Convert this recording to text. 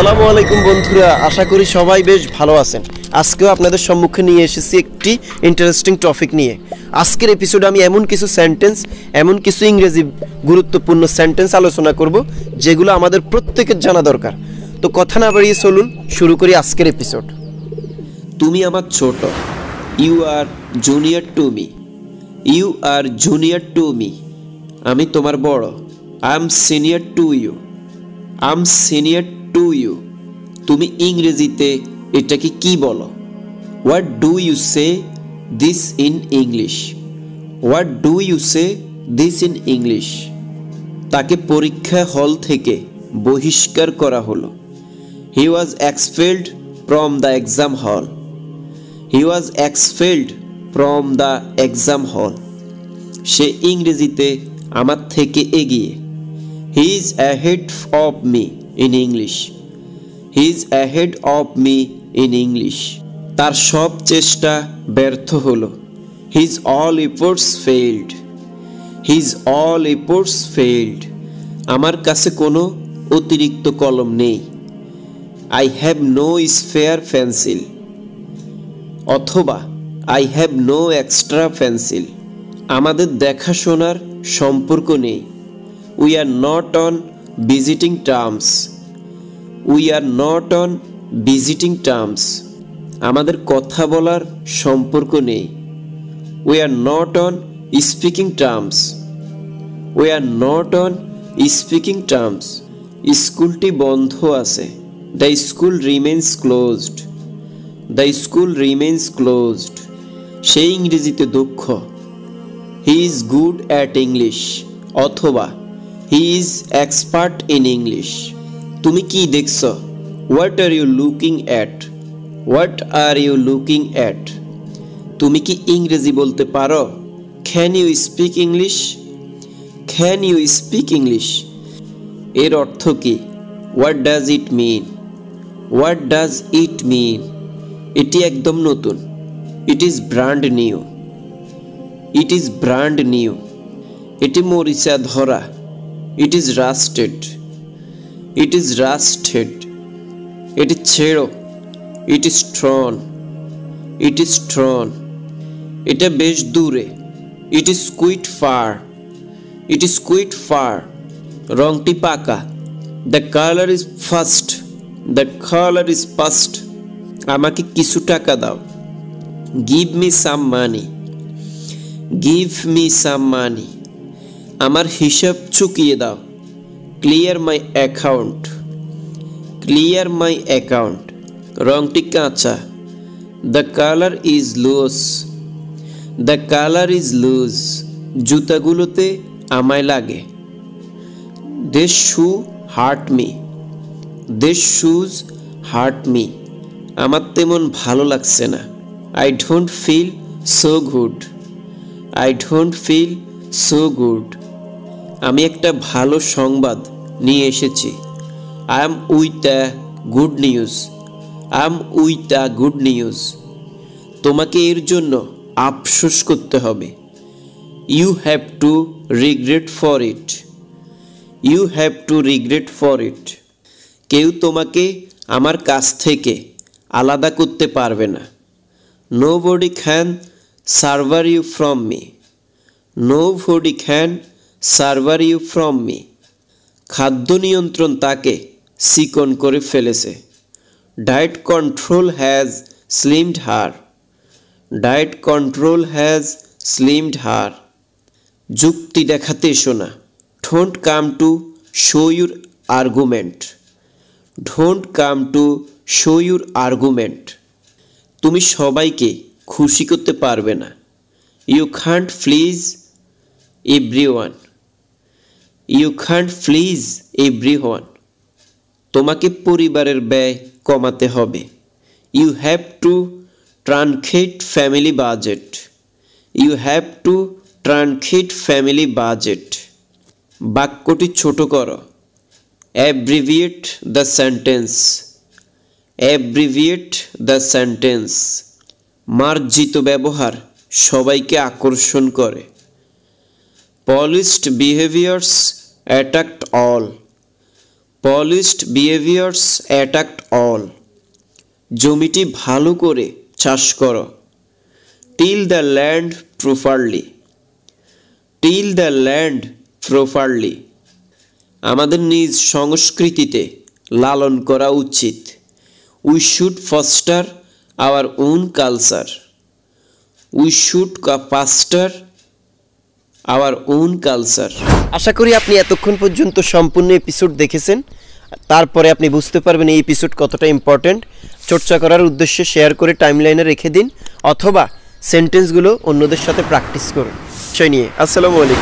আসসালামু আলাইকুম বন্ধুরা, আশা করি সবাই বেশ ভালো আছেন। আজকেও আপনাদের সম্মুখে নিয়ে এসেছি একটি ইন্টারেস্টিং টপিক নিয়ে। আজকের এপিসোডে আমি এমন কিছু ইংরেজি গুরুত্বপূর্ণ সেন্টেন্স আলোচনা করব যেগুলো আমাদের প্রত্যেকের জানা দরকার। তো কথা না বাড়িয়ে চলুন শুরু করি আজকের এপিসোড। তুমি আমার ছোট। You are junior to me. You are junior to me. আমি তোমার বড়। I am senior to you. I am senior to you. তুমি ইংরেজিতে এটাকে কি বলো? What do you say this in English? What do you say this in English? তাকে পরীক্ষা হল থেকে বহিষ্কার করা হলো। He was expelled from the exam hall. He was expelled from the exam hall. সে ইংরেজিতে আমার থেকে এগিয়ে। He is ahead of me in English. He is ahead of me in English. তার সব চেষ্টা ব্যর্থ হলো। His all efforts failed. His all efforts failed. আমার কাছে কোনো অতিরিক্ত কলম নেই। I have no spare pencil. অথবা I have no extra pencil. আমাদের দেখাশোনার সম্পর্ক নেই। We are not on visiting terms. We are not on visiting terms. আমাদের কথা বলার সম্পর্ক নেই। We are not on speaking terms. We are not on speaking terms. স্কুলটি বন্ধ আছে। The school remains closed. The school remains closed. সে ইংরেজিতে দক্ষ। He is good at English. অথবা he is expert in English. তুমি কি দেখছো? What are you looking at? What are you looking at? তুমি কি ইংরেজি বলতে পারো? Can you speak English? Can you speak English? এর অর্থ কি? What does it mean? What does it মিন? এটি একদম নতুন। It is brand new. It is brand new. এটি মরিচা ধরা। It is rusted. It is rusted. এটি ছেড়ো। It is thrown. It is thrown. এটা বেশ দূরে। It is quite far. It is quite far. রংটি পাকা। The colour is fast. The colour is fast. আমাকে কিছু টাকা দাও। Give me some money. Give me some money. আমার হিসাব চুকিয়ে দাও। Clear my account. Clear my account. রংটি কাঁচা। The colour is loose. The colour is loose. জুতাগুলোতে আমায় লাগে। This shoe hurt me. This shoes hurt me. আমার তেমন ভালো লাগছে না। I don't feel so good. I don't feel so good. আমি একটা ভালো সংবাদ নিয়ে এসেছি। I am with the good news. I am with the good news. তোমাকে এর জন্য আফসোস করতে হবে। You have to regret for it. You have to regret for it. কেউ তোমাকে আমার কাছ থেকে আলাদা করতে পারবে না। Nobody can sever you from me. Nobody can sever you from me. খাদ্য নিয়ন্ত্রণ তাকে চিকন করে ফেলেছে। Diet control has slimmed her. Diet control has slimmed her. যুক্তি দেখাতে এসো না। Don't come to show your argument. Don't come to show your argument. তুমি সবাইকে খুশি করতে পারবে না। You can't please everyone. You can't please everyone. তোমাকে পরিবারের ব্যয় কমাতে হবে। You have to truncate family budget. You have to truncate family budget. বাক্যটি ছোট করো। Abbreviate the sentence. Abbreviate the sentence. মার্জিত ব্যবহার সবাইকে আকর্ষণ করে। Polished behaviours attract all. Polished behaviours attract all. জমিটি ভালো করে চাষ করো। Till the land properly. Till the land properly. আমাদের নিজ সংস্কৃতিতে লালন করা উচিত। We should foster our own culture. We should foster our own culture. আশা করি আপনি এতক্ষণ পর্যন্ত সম্পূর্ণ এপিসোড দেখেছেন। তারপরে আপনি বুঝতে পারবেন এই এপিসোড কতটা ইম্পর্ট্যান্ট। চর্চা করার উদ্দেশ্যে শেয়ার করে টাইমলাইনে রেখে দিন, অথবা সেন্টেন্সগুলো অন্যদের সাথে প্র্যাকটিস করুন। সেই নিয়ে আসসালামু আলাইকুম।